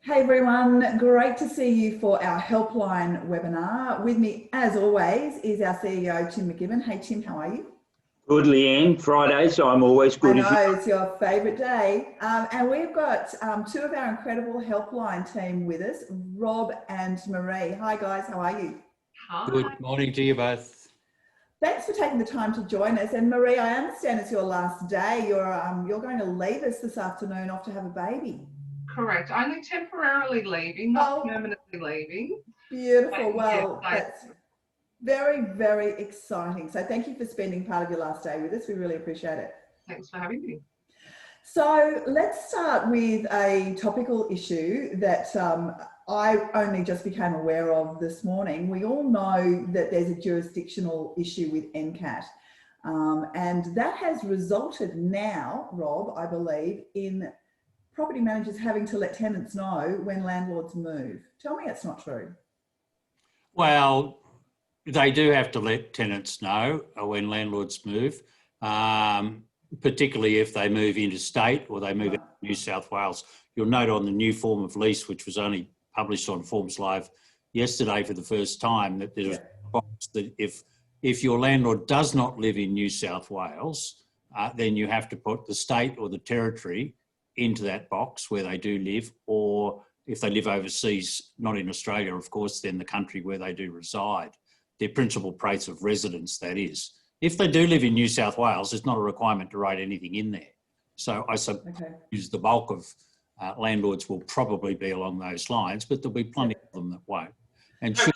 Hey everyone, great to see you for our Helpline webinar. With me, as always, is our CEO, Tim McGibbon. Hey Tim, how are you? Good, Leanne. Friday, so I'm always good. I know, it's your favourite day. And we've got two of our incredible Helpline team with us, Rob and Marie. Hi guys, how are you? Hi. Good morning to you both. Thanks for taking the time to join us. And Marie, I understand it's your last day. You're going to leave us this afternoon off to have a baby. Correct. Only temporarily leaving, not permanently leaving. Beautiful. Well, that's very, very exciting. So thank you for spending part of your last day with us. We really appreciate it. Thanks for having me. So let's start with a topical issue that I only just became aware of this morning. We all know that there's a jurisdictional issue with NCAT. And that has resulted now, Rob, I believe, in property managers having to let tenants know when landlords move. Tell me it's not true. Well, they do have to let tenants know when landlords move, particularly if they move interstate or they move out of New South Wales. You'll note on the new form of lease, which was only published on Forms Live yesterday for the first time, that there's a box that if your landlord does not live in New South Wales, then you have to put the state or the territory into that box where they do live, or if they live overseas, not in Australia, of course, then the country where they do reside, their principal place of residence, that is. If they do live in New South Wales, there's not a requirement to write anything in there. So I suppose the bulk of landlords will probably be along those lines, but there'll be plenty of them that won't. And so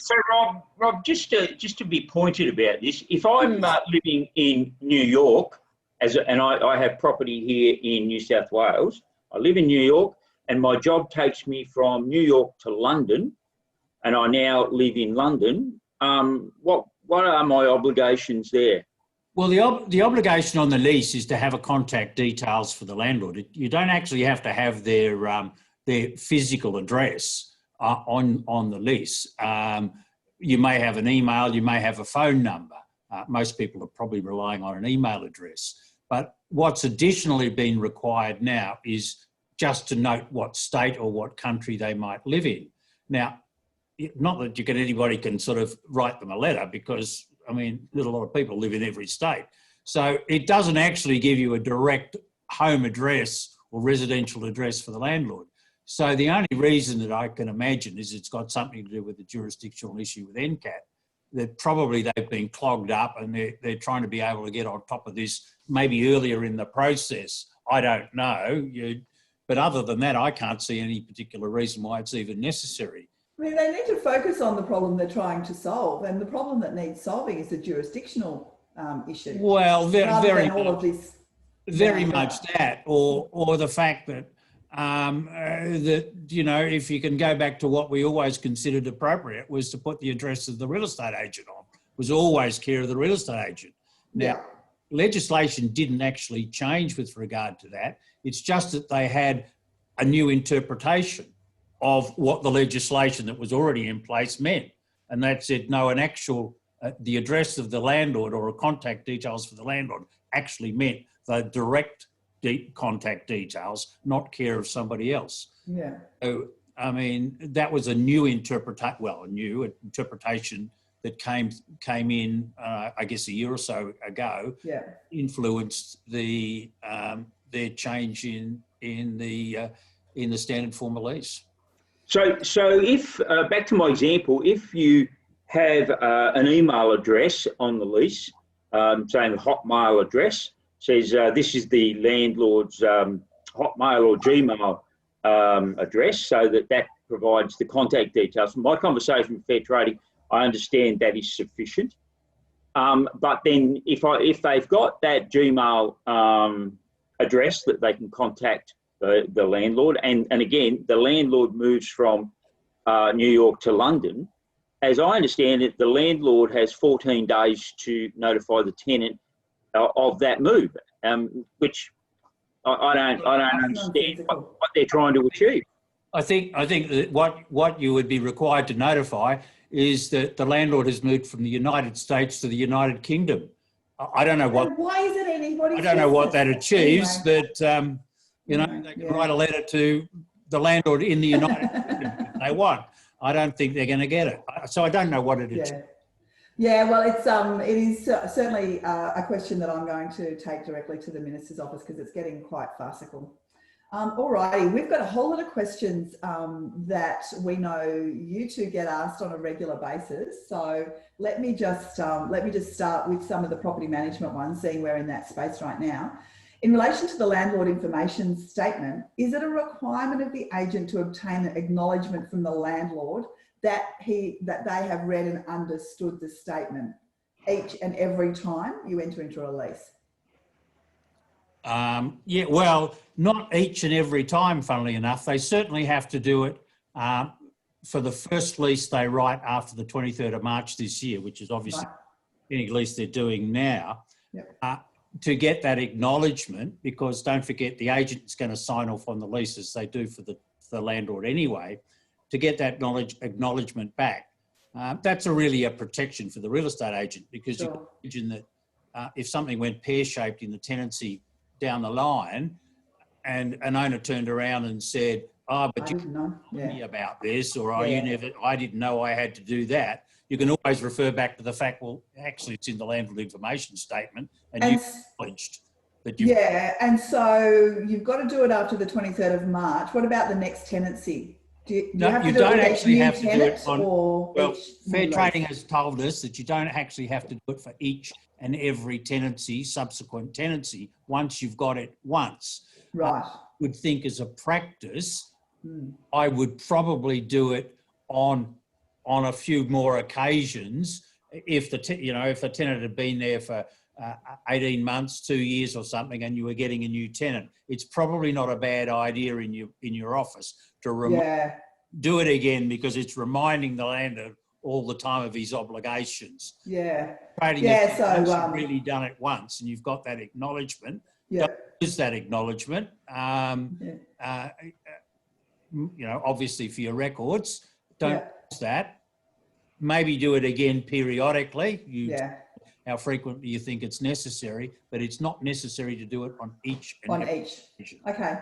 Rob, just to be pointed about this, if I'm living in New York, and I have property here in New South Wales, I live in New York, and my job takes me from New York to London, and I now live in London. What are my obligations there? Well, the obligation on the lease is to have a contact details for the landlord. You don't actually have to have their physical address on the lease. You may have an email, you may have a phone number. Most people are probably relying on an email address. But what's additionally been required now is just to note what state or what country they might live in. Now, not that anybody can sort of write them a letter, because, I mean, not a lot of people live in every state. So it doesn't actually give you a direct home address or residential address for the landlord. So the only reason that I can imagine is it's got something to do with the jurisdictional issue with NCAT, that probably they've been clogged up and they're trying to be able to get on top of this maybe earlier in the process. I don't know. But other than that, I can't see any particular reason why it's even necessary. I mean, they need to focus on the problem they're trying to solve, and the problem that needs solving is a jurisdictional issue. Well, very much that, or the fact that if you can go back to what we always considered appropriate, was to put the address of the real estate agent on. It was always care of the real estate agent. Now, legislation didn't actually change with regard to that. It's just that they had a new interpretation of what the legislation that was already in place meant. And that said, no, the address of the landlord or a contact details for the landlord actually meant the direct contact details, not care of somebody else. Yeah. So, I mean, that was a new interpretation, that came in, I guess, a year or so ago. Yeah. Influenced their change in the standard form of lease. So if back to my example, if you have an email address on the lease, saying a Hotmail address, says this is the landlord's Hotmail or Gmail address, so that provides the contact details. From my conversation with Fair Trading, I understand that is sufficient. But then if they've got that Gmail address that they can contact the landlord, and again, the landlord moves from New York to London, as I understand it, the landlord has 14 days to notify the tenant of that move, which I don't understand what they're trying to achieve. I think that what you would be required to notify is that the landlord has moved from the United States to the United Kingdom. I don't know what. Why is it anybody's I don't know what that achieves, anyway. but they can write a letter to the landlord in the United Kingdom if they want. I don't think they're going to get it. So I don't know what it is. Yeah. Yeah, well, it is certainly a question that I'm going to take directly to the Minister's office because it's getting quite farcical. All righty, we've got a whole lot of questions that we know you two get asked on a regular basis. So let me just start with some of the property management ones, seeing we're in that space right now. In relation to the landlord information statement, is it a requirement of the agent to obtain an acknowledgement from the landlord that they have read and understood the statement each and every time you enter into a lease? Yeah, well, not each and every time, funnily enough. They certainly have to do it for the first lease they write after the 23rd of March this year, which is obviously any lease they're doing now, to get that acknowledgement, because don't forget the agent is going to sign off on the leases they do for the landlord anyway, to get that acknowledgement back. That's really a protection for the real estate agent, because you can imagine that if something went pear-shaped in the tenancy down the line and an owner turned around and said, oh, but you didn't know me about this, or I didn't know I had to do that. You can always refer back to the fact, well, actually it's in the landlord information statement and you acknowledged that you... Yeah, and so you've got to do it after the 23rd of March. What about the next tenancy? You don't actually have to do it on... Well, Fair Trading has told us that you don't actually have to do it for each and every tenancy, subsequent tenancy, once you've got it once. Right. I would think as a practice, I would probably do it on a few more occasions if the tenant had been there for 18 months, 2 years or something, and you were getting a new tenant. It's probably not a bad idea in your office to do it again, because it's reminding the landlord all the time of his obligations. Trading once you've really done it once and you've got that acknowledgement. Don't lose that acknowledgement. Obviously for your records, don't lose that. Maybe do it again periodically. How frequently you think it's necessary, but it's not necessary to do it on each and every occasion. Okay.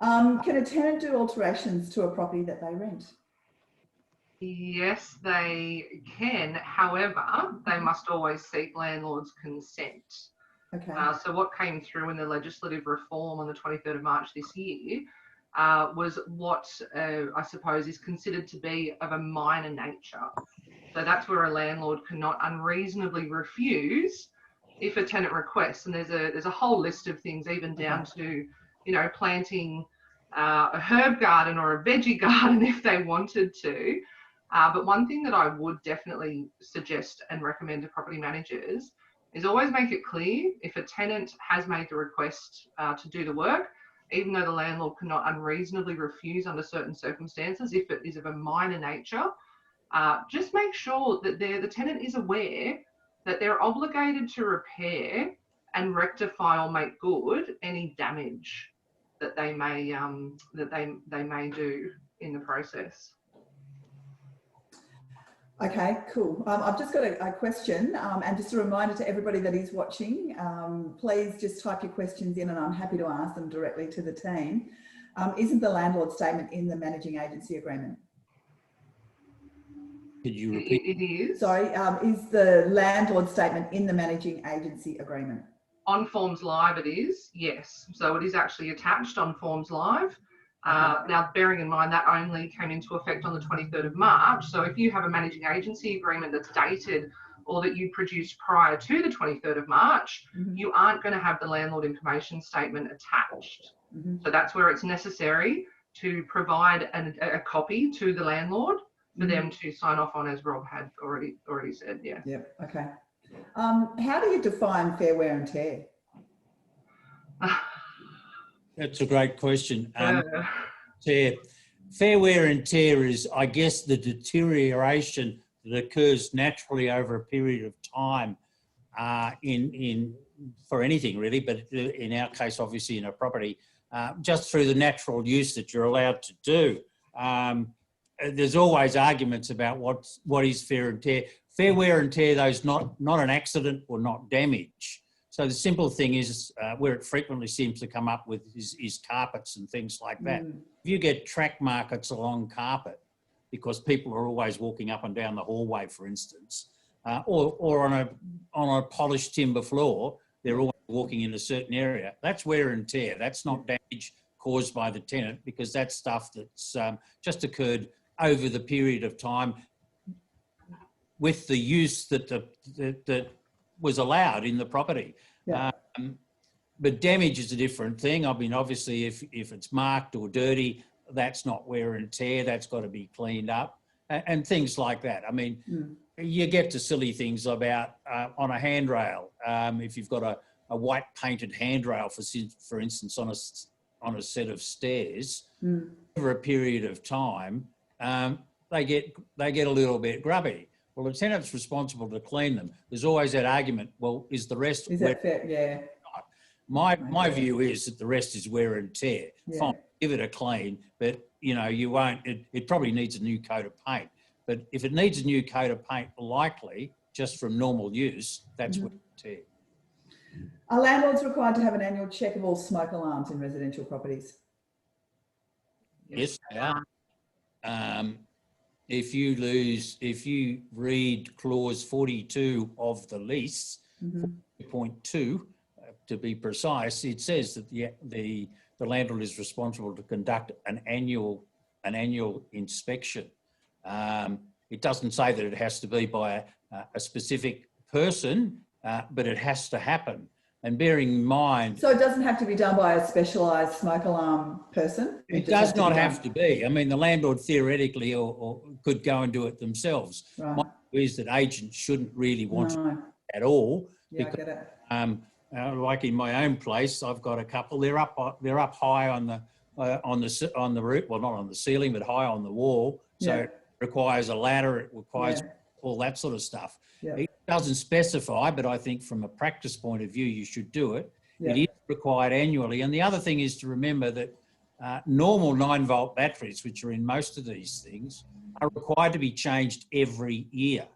Can a tenant do alterations to a property that they rent? Yes, they can. However, they must always seek landlord's consent. Okay. So what came through in the legislative reform on the 23rd of March this year was what I suppose is considered to be of a minor nature. So that's where a landlord cannot unreasonably refuse if a tenant requests. And there's a whole list of things, even down to, planting a herb garden or a veggie garden if they wanted to. But one thing that I would definitely suggest and recommend to property managers is always make it clear if a tenant has made the request to do the work, even though the landlord cannot unreasonably refuse under certain circumstances, if it is of a minor nature, just make sure that the tenant is aware that they're obligated to repair and rectify or make good any damage that they may do in the process. Okay, cool. I've just got a question, and just a reminder to everybody that is watching, please just type your questions in and I'm happy to ask them directly to the team. Isn't the landlord statement in the managing agency agreement? Could you repeat? It is. Sorry, is the landlord statement in the managing agency agreement? On Forms Live it is, yes. So it is actually attached on Forms Live. Now, bearing in mind that only came into effect on the 23rd of March. So if you have a managing agency agreement that's dated or that you produced prior to the 23rd of March, you aren't going to have the landlord information statement attached. So that's where it's necessary to provide a copy to the landlord for them to sign off on, as Rob had already said. Yep. Okay. How do you define fair wear and tear? That's a great question. Fair wear and tear is, I guess, the deterioration that occurs naturally over a period of time for anything really, but in our case, obviously in a property, just through the natural use that you're allowed to do. There's always arguments about what is fair and tear. Fair wear and tear, though, is not an accident or not damage. So the simple thing is, where it frequently seems to come up with is carpets and things like that. If you get track markets along carpet, because people are always walking up and down the hallway, for instance, or on a polished timber floor, they're always walking in a certain area. That's wear and tear. That's not damage caused by the tenant, because that's stuff that's just occurred over the period of time with the use that was allowed in the property. Yeah. But damage is a different thing. I mean, obviously, if it's marked or dirty, that's not wear and tear. That's got to be cleaned up and things like that. I mean, you get to silly things about on a handrail. If you've got a white painted handrail, for instance, on a set of stairs, over a period of time, they get a little bit grubby. Well, the tenant's responsible to clean them. There's always that argument, well, is the rest... Is that fair? Yeah. My view is that the rest is wear and tear. Yeah. Fine, give it a clean, but, you know, you won't... It probably needs a new coat of paint. But if it needs a new coat of paint, likely, just from normal use, that's wear and tear. Are landlords required to have an annual check of all smoke alarms in residential properties? Yes, they are. If you read clause 42 of the lease, 40.2 to be precise, it says that the landlord is responsible to conduct an annual inspection. It doesn't say that it has to be by a specific person, but it has to happen. And bearing in mind... So it doesn't have to be done by a specialised smoke alarm person? It does not have to be. I mean, the landlord theoretically or could go and do it themselves. Right. My view is that agents shouldn't really want to at all. Yeah, because, I get it. like in my own place, I've got a couple. They're up high on the roof. Well, not on the ceiling, but high on the wall. So it requires a ladder. It requires all that sort of stuff. Yeah. It doesn't specify, but I think from a practice point of view, you should do it. Yeah. It is required annually. And the other thing is to remember that normal 9-volt batteries, which are in most of these things, are required to be changed every year,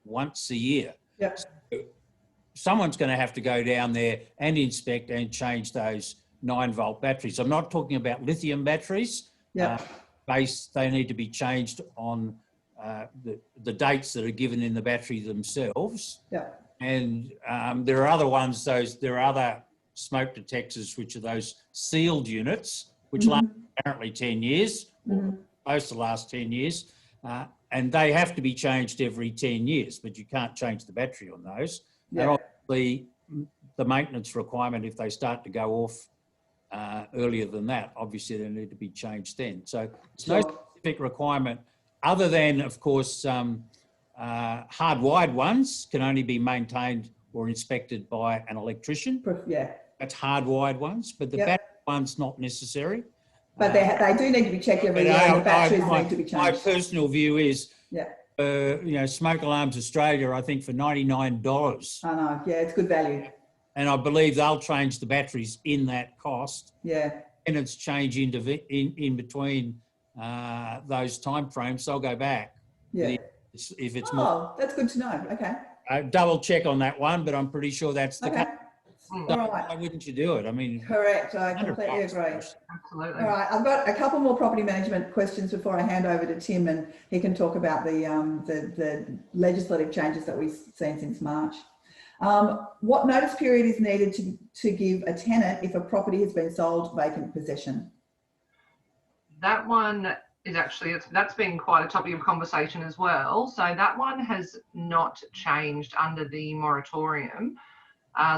once a year. Yep. So someone's going to have to go down there and inspect and change those 9-volt batteries. I'm not talking about lithium batteries. Yeah. They need to be changed on the dates that are given in the battery themselves. Yeah. And there are other ones, there are other smoke detectors, which are those sealed units, which last apparently 10 years, supposed to last 10 years. And they have to be changed every 10 years, but you can't change the battery on those. Yeah. And obviously the maintenance requirement, if they start to go off earlier than that, obviously they need to be changed then. So there's no specific requirement other than, of course, hardwired ones can only be maintained or inspected by an electrician. Yeah. That's hardwired ones, but the battery ones not necessary. But they do need to be checked every year, and the batteries need to be changed. My personal view is, you know, Smoke Alarms Australia, I think for $99. I know, yeah, it's good value. And I believe they'll change the batteries in that cost. Yeah. And it's change in between those time frames, so I'll go back. Yeah. If it's more. That's good to know. Okay. Double check on that one, but I'm pretty sure that's the case. All right. Why wouldn't you do it? I mean, correct. I completely agree. Absolutely. All right. I've got a couple more property management questions before I hand over to Tim, and he can talk about the legislative changes that we've seen since March. What notice period is needed to give a tenant if a property has been sold vacant possession? That one is actually, that's been quite a topic of conversation as well. So that one has not changed under the moratorium.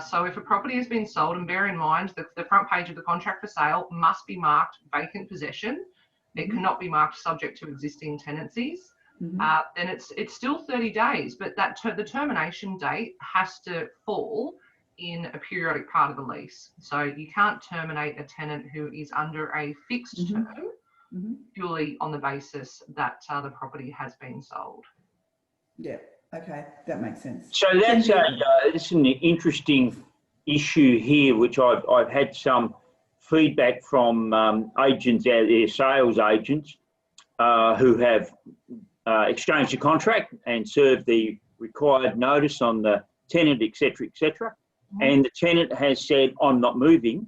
So if a property has been sold, and bear in mind that the front page of the contract for sale must be marked vacant possession. It cannot be marked subject to existing tenancies. Then it's still 30 days, but the termination date has to fall in a periodic part of the lease. So you can't terminate a tenant who is under a fixed term purely on the basis that the property has been sold. Yeah. Okay, that makes sense. So that's it's an interesting issue here, which I've had some feedback from agents out there, sales agents, who have exchanged the contract and served the required notice on the tenant, etc., etc. and the tenant has said, I'm not moving,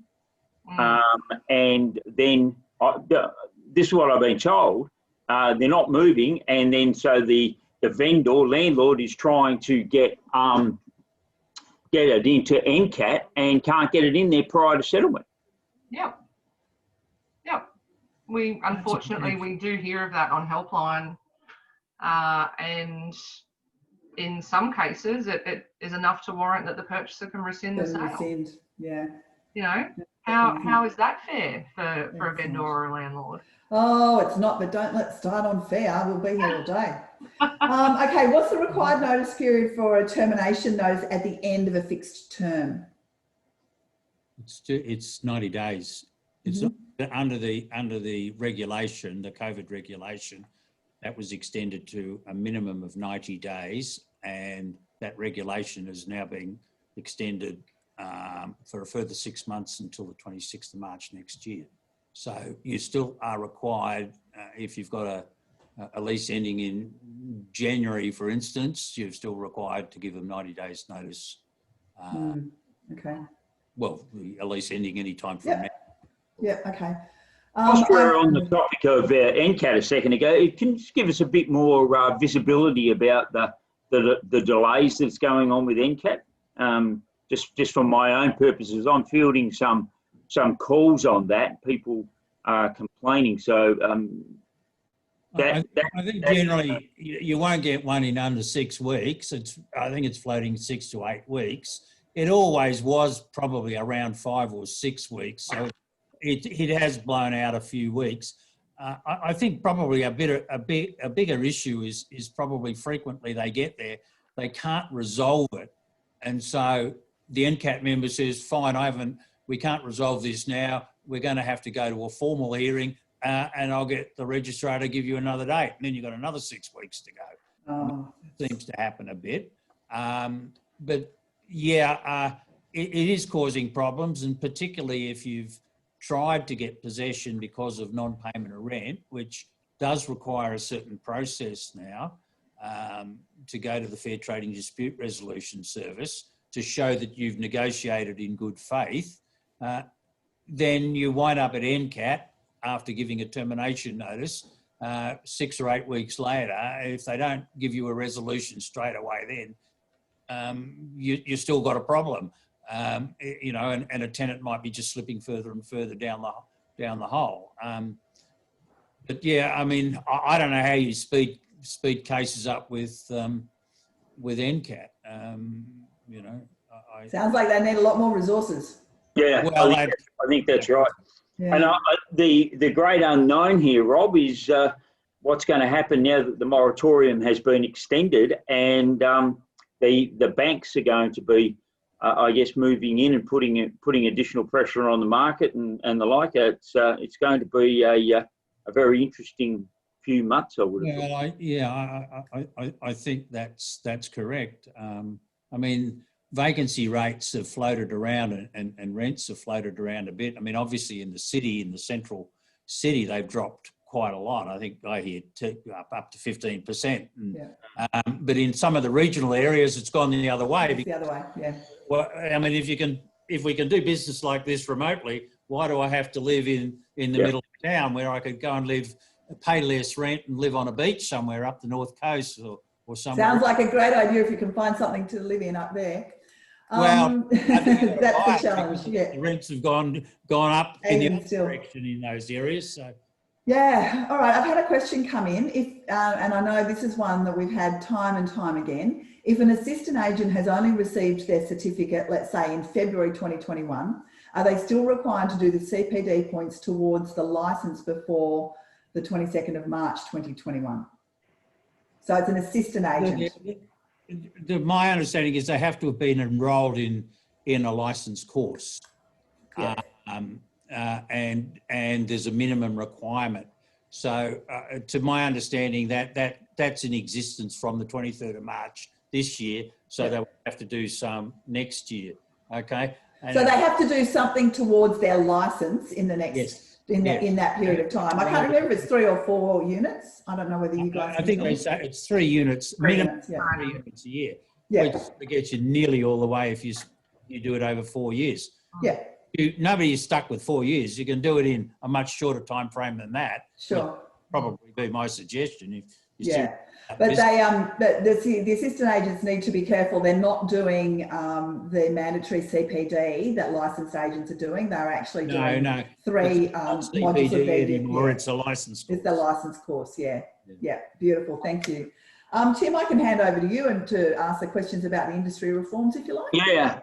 and then this is what I've been told, they're not moving, and then so the landlord is trying to get it into NCAT and can't get it in there prior to settlement. Yep. We unfortunately we do hear of that on Helpline, and in some cases it is enough to warrant that the purchaser can rescind the sale. Yeah. You know, how is that fair for a vendor or a landlord? Oh, it's not, but don't let's start on fair. We'll be here all day. Okay, what's the required notice period for a termination notice at the end of a fixed term? It's 90 days. It's under the regulation, the COVID regulation, that was extended to a minimum of 90 days, and that regulation is now being extended for a further 6 months until the 26th of March next year. So you still are required, if you've got a lease ending in January, for instance, you're still required to give them 90 days notice. Okay. Well, a lease ending any time from now. Yeah, okay. Whilst we're on the topic of NCAT a second ago, can you just give us a bit more visibility about the delays that's going on with NCAT? Just for my own purposes, I'm fielding some calls on that. People are complaining. So I think generally you won't get one in under 6 weeks. I think it's floating 6 to 8 weeks. It always was probably around 5 or 6 weeks. So it has blown out a few weeks. I think probably a bigger issue is probably frequently they get there, they can't resolve it, and so the NCAT member says, "Fine, we can't resolve this now. We're going to have to go to a formal hearing, and I'll get the registrar to give you another date." And then you've got another 6 weeks to go. Seems to happen a bit, but yeah, it is causing problems, and particularly if you've tried to get possession because of non-payment of rent, which does require a certain process now to go to the Fair Trading Dispute Resolution Service to show that you've negotiated in good faith, then you wind up at NCAT after giving a termination notice 6 or 8 weeks later. If they don't give you a resolution straight away, then you still got a problem. You know, and a tenant might be just slipping further and further down the hole. But yeah, I mean, I don't know how you speed cases up with NCAT. You know, sounds like they need a lot more resources. Yeah, well, I think that's right. Yeah. And the great unknown here, Rob, is what's going to happen now that the moratorium has been extended, and the banks are going to be, I guess, moving in and putting additional pressure on the market and the like. It's going to be a very interesting few months, I would have thought. I think that's correct. I mean, vacancy rates have floated around and rents have floated around a bit. I mean, obviously in the central city, they've dropped quite a lot. I think I hear up to 15%. But in some of the regional areas, it's gone the other way. It's the other way, yeah. Well, I mean, if we can do business like this remotely, why do I have to live in the middle of town where I could go and pay less rent and live on a beach somewhere up the north coast or somewhere? Sounds like a great idea if you can find something to live in up there. Well, that's the challenge. Yeah, the rents have gone up in the other direction in those areas. So. Yeah. All right. I've had a question come in. And I know this is one that we've had time and time again. If an assistant agent has only received their certificate, let's say in February 2021, are they still required to do the CPD points towards the licence before the 22nd of March 2021? So it's an assistant agent. My understanding is they have to have been enrolled in a licensed course. Yeah. And there's a minimum requirement. So to my understanding, that's in existence from the 23rd of March this year. So they'll have to do some next year. Okay. And so they have to do something towards their license in the next in that period of time. I can't remember if it's 3 or 4 units. I don't know whether you guys. I think they say it's 3 units, minimum 3 units a year. Yeah. Which gets you nearly all the way if you You do it over 4 years. Yeah, Nobody is stuck with 4 years. You can do it in a much shorter time frame than that. sure. Would probably be my suggestion. If you Yeah, but the assistant agents need to be careful. They're not doing the mandatory CPD that licensed agents are doing. They're actually doing three modules of their anymore. It's a license course. It's the license course. Yeah. Beautiful. Thank you. Tim, I can hand over to you and to ask the questions about the industry reforms, if you like. Yeah.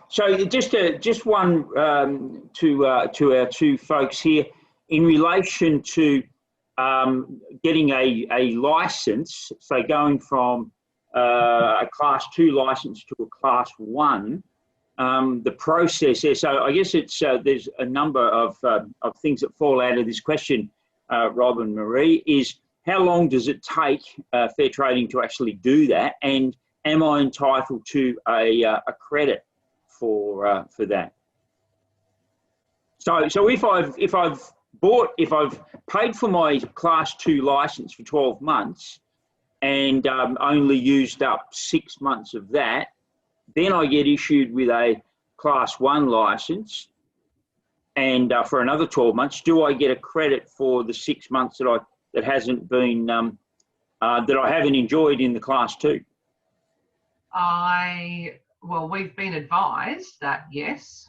So just one to our two folks here in relation to getting a license, so going from a Class 2 license to a Class 1. The process there. So I guess it's there's a number of things that fall out of this question, Rob and Marie. Is how long does it take Fair Trading to actually do that, and am I entitled to a credit for that? So if I've paid for my Class 2 license for 12 months and only used up 6 months of that, then I get issued with a Class 1 license, and for another 12 months, do I get a credit for the 6 months that hasn't been that I haven't enjoyed in the Class 2? Well, we've been advised that yes,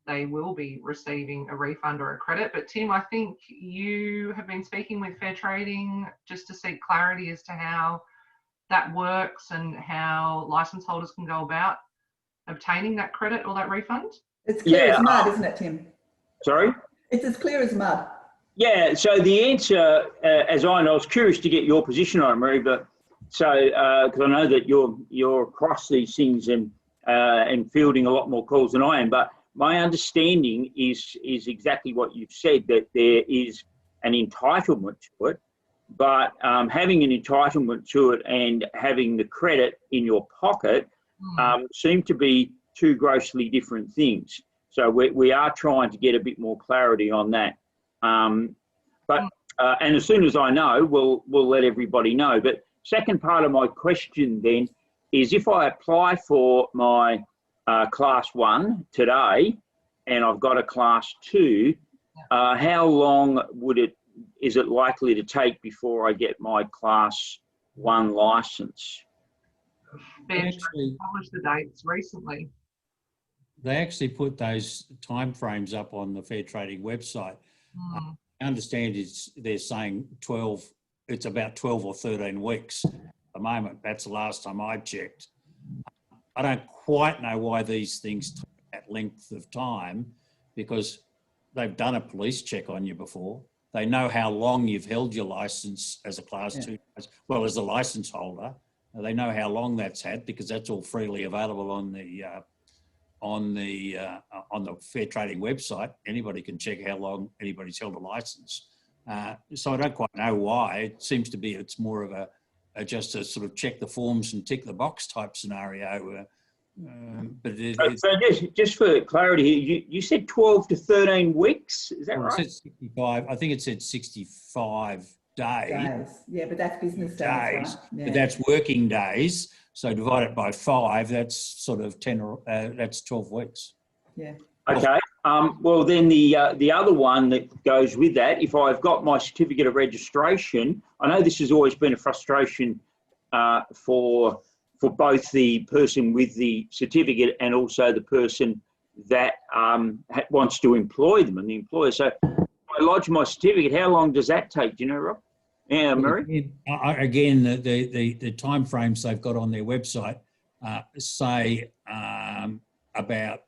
they will be receiving a refund or a credit. But Tim, I think you have been speaking with Fair Trading just to seek clarity as to how that works and how license holders can go about obtaining that credit or that refund. It's clear as mud, isn't it, Tim? Sorry? It's as clear as mud. Yeah, so the answer, as I know, I was curious to get your position on it, Marie, but so, because I know that you're across these things and fielding a lot more calls than I am, but my understanding is exactly what you've said, that there is an entitlement to it, but having an entitlement to it and having the credit in your pocket seem to be two grossly different things. So we are trying to get a bit more clarity on that. And as soon as I know, we'll let everybody know. But second part of my question then is, if I apply for my Class 1 today and I've got a Class 2, how long is it likely to take before I get my Class 1 license? They published the dates recently. They actually put those timeframes up on the Fair Trading website. I understand they're saying 12, it's about 12 or 13 weeks at the moment. That's the last time I checked. I don't quite know why these things take that length of time, because they've done a police check on you before. They know how long you've held your license as a Class 2, well, as a license holder. They know how long that's had, because that's all freely available on the Fair Trading website. Anybody can check how long anybody's held a license. So I don't quite know why. It seems to be it's more of a just a sort of check the forms and tick the box type scenario. So just for clarity, you said 12 to 13 weeks. Is that right? It said 65. I think it said 65 days. Yeah, but that's business days, right? Yeah. But that's working days. So divide it by 5. That's sort of 10. That's 12 weeks. Yeah. Okay. Well, then the other one that goes with that, if I've got my certificate of registration, I know this has always been a frustration for both the person with the certificate and also the person that wants to employ them and the employer. So if I lodge my certificate, how long does that take? Do you know, Rob? Yeah, Murray? Again, the time frames they've got on their website say about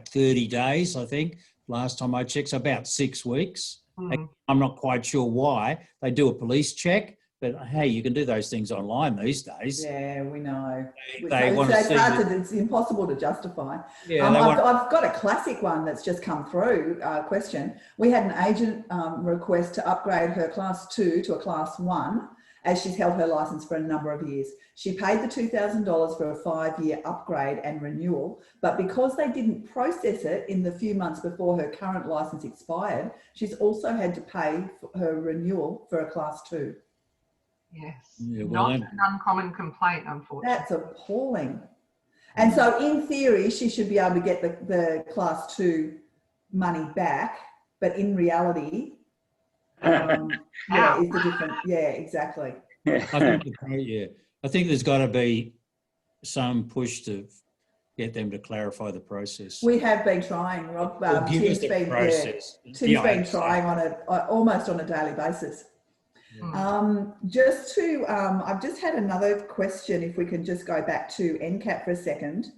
30 days, I think. Last time I checked, so about 6 weeks. I'm not quite sure why. They do a police check, but hey, you can do those things online these days. Yeah, we know. It's impossible to justify. Yeah, I've got a classic one that's just come through, question. We had an agent request to upgrade her Class 2 to a Class 1 as she's held her license for a number of years. She paid the $2,000 for a 5-year upgrade and renewal, but because they didn't process it in the few months before her current license expired, she's also had to pay for her renewal for a Class 2. Yes, yeah, well, not an uncommon complaint, unfortunately. That's appalling. And so in theory, she should be able to get the class 2 money back, but in reality, yeah, is the different, yeah, exactly. I think, I think there's got to be some push to get them to clarify the process. We have been trying, Rob. Give us Tim's the been, process. yeah, Tim's been trying on it almost on a daily basis. Yeah. Just to, I've just had another question, if we can just go back to NCAT for a second.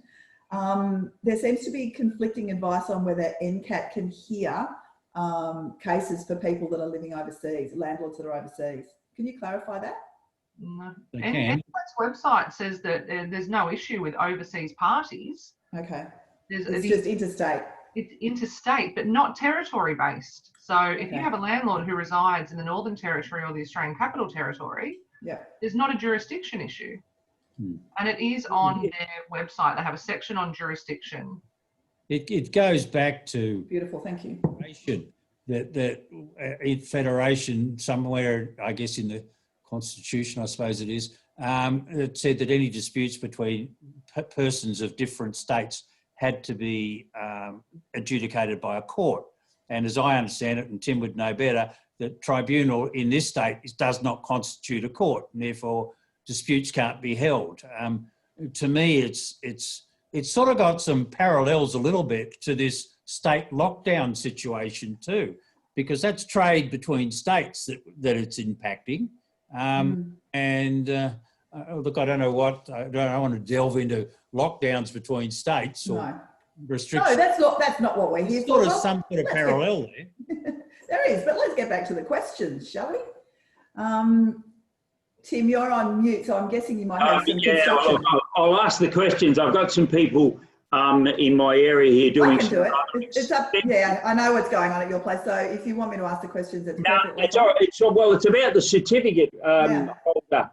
There seems to be conflicting advice on whether NCAT can hear cases for people that are living overseas, landlords that are overseas. Can you clarify that? No. They And can. NCAT's website says that there's no issue with overseas parties. Okay. It's just interstate. It's interstate, but not territory based. So if you have a landlord who resides in the Northern Territory or the Australian Capital Territory, yeah, there's not a jurisdiction issue. And it is on their website. They have a section on jurisdiction. It goes back to beautiful. Thank you. That federation somewhere, I guess in the Constitution, I suppose it is, it said that any disputes between persons of different states had to be adjudicated by a court. And as I understand it, and Tim would know better, the tribunal in this state does not constitute a court, and therefore disputes can't be held. To me, it's sort of got some parallels a little bit to this state lockdown situation too, because that's trade between states that it's impacting. And look, I don't know what, I don't want to delve into lockdowns between states or restrictions. No, that's not what we're here for. There's some sort of parallel there. There is, but let's get back to the questions, shall we? Tim, you're on mute, so I'm guessing you might have some construction. I'll ask the questions. I've got some people in my area here doing. I can do it. It's up. Yeah, I know what's going on at your place. So if you want me to ask the questions, it's it's about the certificate holder.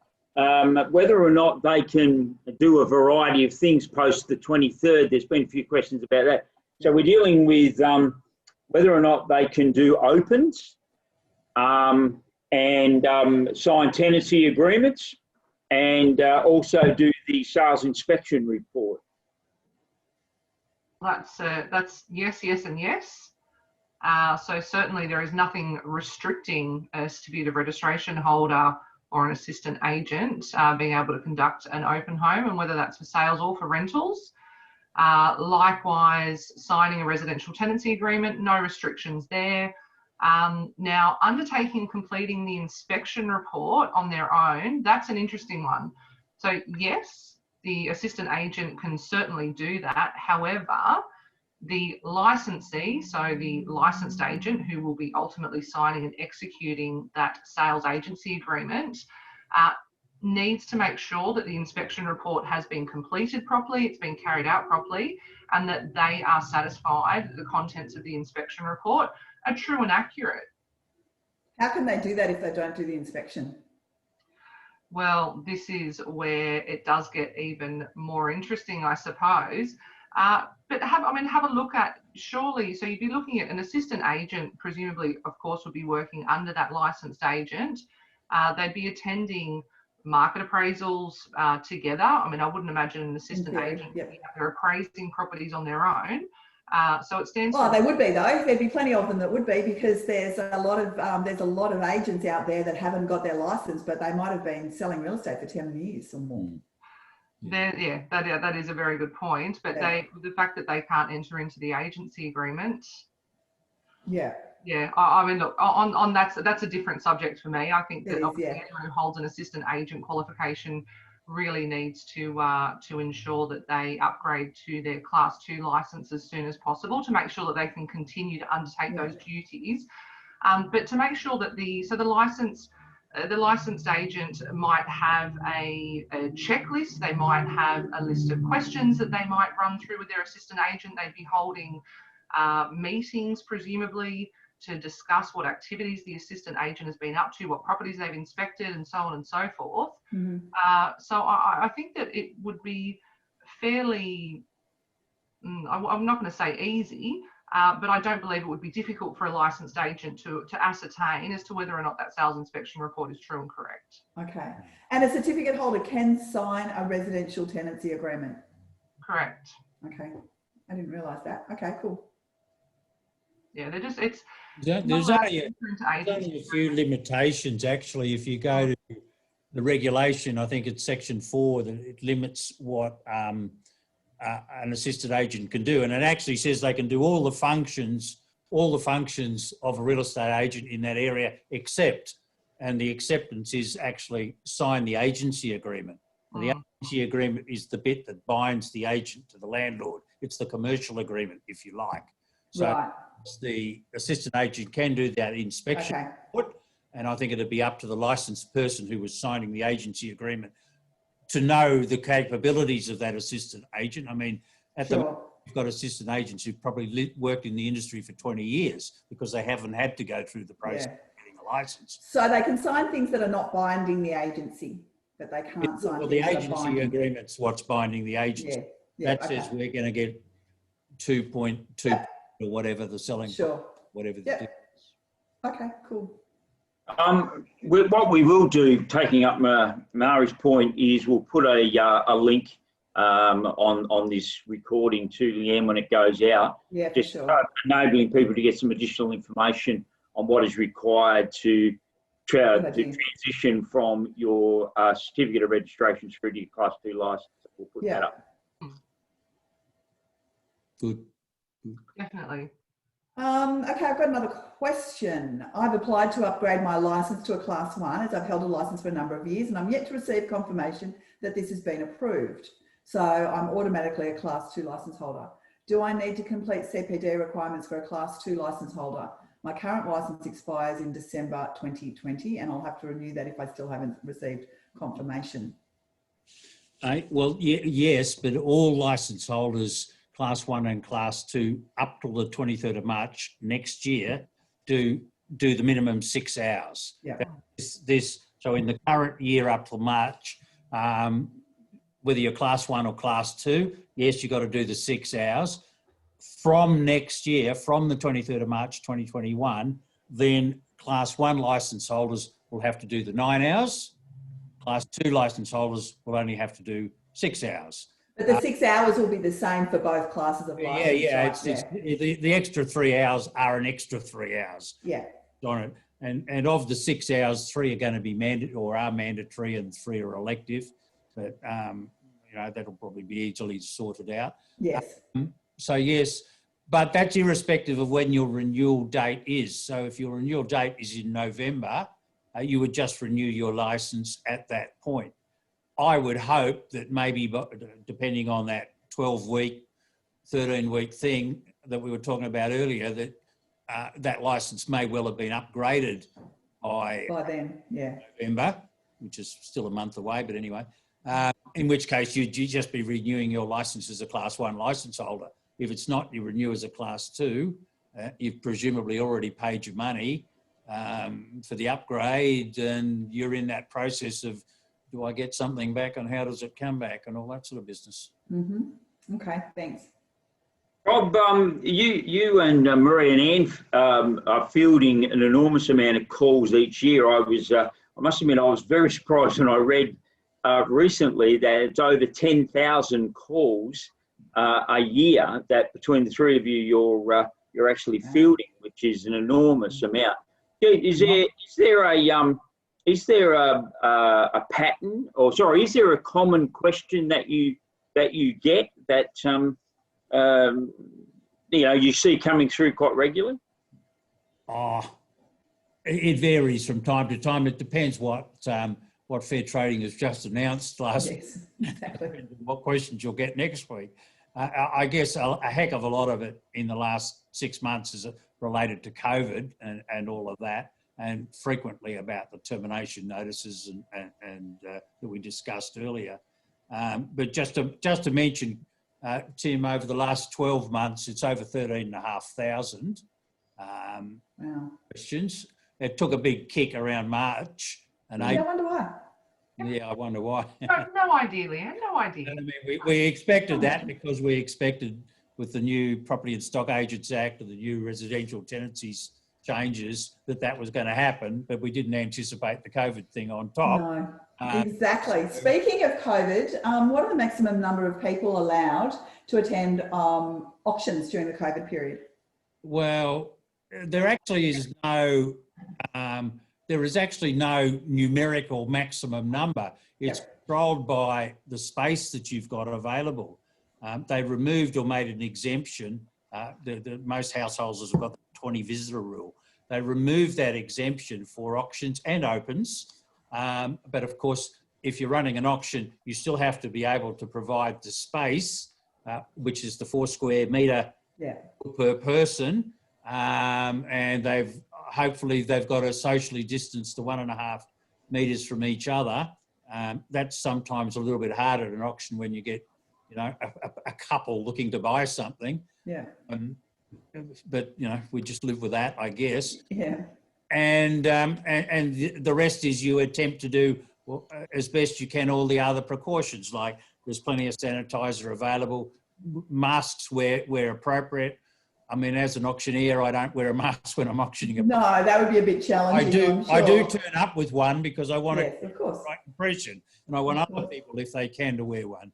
Whether or not they can do a variety of things post the 23rd. There's been a few questions about that. So we're dealing with whether or not they can do opens and sign tenancy agreements and also do the sales inspection report. That's yes, yes, and yes. So certainly there is nothing restricting a certificate of registration holder or an assistant agent being able to conduct an open home, and whether that's for sales or for rentals. Likewise, signing a residential tenancy agreement, no restrictions there. Now, undertaking and completing the inspection report on their own, that's an interesting one. So yes, the assistant agent can certainly do that. However, the licensee, so the licensed agent who will be ultimately signing and executing that sales agency agreement, needs to make sure that the inspection report has been completed properly, it's been carried out properly, and that they are satisfied that the contents of the inspection report are true and accurate. How can they do that if they don't do the inspection? Well, this is where it does get even more interesting, I suppose. But have a look at, surely, so you'd be looking at an assistant agent, presumably, of course, would be working under that licensed agent. They'd be attending market appraisals together. I mean, I wouldn't imagine an assistant agent they're appraising properties on their own. So it stands. Well, they would be though. There'd be plenty of them that would be, because there's a lot of agents out there that haven't got their license, but they might have been selling real estate for 10 years or more. That is a very good point. But the fact that they can't enter into the agency agreement. I mean, look, on that's a different subject for me. I think that obviously anyone who holds an assistant agent qualification really needs to ensure that they upgrade to their Class 2 license as soon as possible to make sure that they can continue to undertake those duties. But to make sure that the licensed agent might have a checklist, they might have a list of questions that they might run through with their assistant agent. They'd be holding meetings, presumably, to discuss what activities the assistant agent has been up to, what properties they've inspected, and so on and so forth. So I think that it would be fairly, I'm not going to say easy, but I don't believe it would be difficult for a licensed agent to ascertain as to whether or not that sales inspection report is true and correct. Okay. And a certificate holder can sign a residential tenancy agreement? Correct. Okay, I didn't realise that. Okay, cool. Yeah, they're just, There's only a few limitations, actually. If you go to the regulation, I think it's section 4, that it limits what an assistant agent can do. And it actually says they can do all the functions of a real estate agent in that area, except, and the acceptance is actually sign the agency agreement. And the agency agreement is the bit that binds the agent to the landlord. It's the commercial agreement, if you like. So Right. the assistant agent can do that inspection. Okay. And I think it'd be up to the licensed person who was signing the agency agreement to know the capabilities of that assistant agent. I mean, at the moment, we've got assistant agents who've probably worked in the industry for 20 years because they haven't had to go through the process of getting a license. So they can sign things that are not binding the agency, but they can't sign well, things the that are agency binding. agreement's what's binding the agency. That says we're going to get 2.2 or whatever the selling, whatever the difference. Okay, cool. What we will do, taking up Mari's point, is we'll put a link on this recording to Leanne when it goes out. Yeah, just for sure. Enabling people to get some additional information on what is required to transition from your certificate of registration through to your Class 2 license. We'll put that up. Good. Definitely. Okay, I've got another question. I've applied to upgrade my license to a Class 1 as I've held a license for a number of years and I'm yet to receive confirmation that this has been approved. So I'm automatically a Class 2 license holder. Do I need to complete CPD requirements for a Class 2 license holder? My current license expires in December 2020 and I'll have to renew that if I still haven't received confirmation. Well, yes, but all license holders, Class 1 and Class 2, up till the 23rd of March next year, do the minimum 6 hours. Yeah. So in the current year up till March, whether you're Class 1 or Class 2, yes, you've got to do the 6 hours. From next year, from the 23rd of March 2021, then Class 1 license holders will have to do the 9 hours. Class 2 license holders will only have to do 6 hours. But the 6 hours will be the same for both classes of license. The extra 3 hours are an extra 3 hours. Yeah. On it. And of the 6 hours, 3 are going to be mandatory and 3 are elective. But, you know, that'll probably be easily sorted out. Yes. So, yes, but that's irrespective of when your renewal date is. So if your renewal date is in November, you would just renew your license at that point. I would hope that maybe, depending on that 12-week, 13-week thing that we were talking about earlier, that that license may well have been upgraded by then, yeah. November, which is still a month away, but anyway, in which case you'd just be renewing your license as a Class 1 license holder. If it's not, you renew as a Class 2. You've presumably already paid your money for the upgrade, and you're in that process of, do I get something back and how does it come back and all that sort of business. Mm-hmm. Okay, thanks. Rob, you and Marie and Anne are fielding an enormous amount of calls each year. I must admit, I was very surprised when I read recently that it's over 10,000 calls a year that between the three of you you're actually fielding, which is an enormous amount. Is there a pattern, or sorry, is there a common question that you get that you know, you see coming through quite regularly? It varies from time to time. It depends what Fair Trading has just announced last week. Yes, exactly. What questions you'll get next week. I guess a heck of a lot of it in the last 6 months is related to COVID and all of that, and frequently about the termination notices and that we discussed earlier. But just to mention, Tim, over the last 12 months, it's over 13,500 questions. It took a big kick around March and April. I wonder why. Yeah, I wonder why. No idea, Leanne, no idea. I mean, we expected that because we expected with the new Property and Stock Agents Act and the new Residential Tenancies changes that was going to happen, but we didn't anticipate the COVID thing on top. No, exactly. Speaking of COVID, what are the maximum number of people allowed to attend auctions during the COVID period? Well, there actually is no numerical maximum number. It's controlled by the space that you've got available. They removed or made an exemption. Most households have got the 20 visitor rule. They removed that exemption for auctions and opens. But of course, if you're running an auction, you still have to be able to provide the space, which is the 4 square metre per person. And hopefully they've got to socially distance to 1.5 metres from each other. That's sometimes a little bit harder at an auction when you get, a couple looking to buy something. Yeah. But we just live with that, I guess. Yeah. And the rest is you attempt to do as best you can all the other precautions, like there's plenty of sanitizer available, masks where appropriate. I mean, as an auctioneer, I don't wear a mask when I'm auctioning. No, that would be a bit challenging. I do turn up with one because I want the right impression, and I want other people, if they can, to wear one.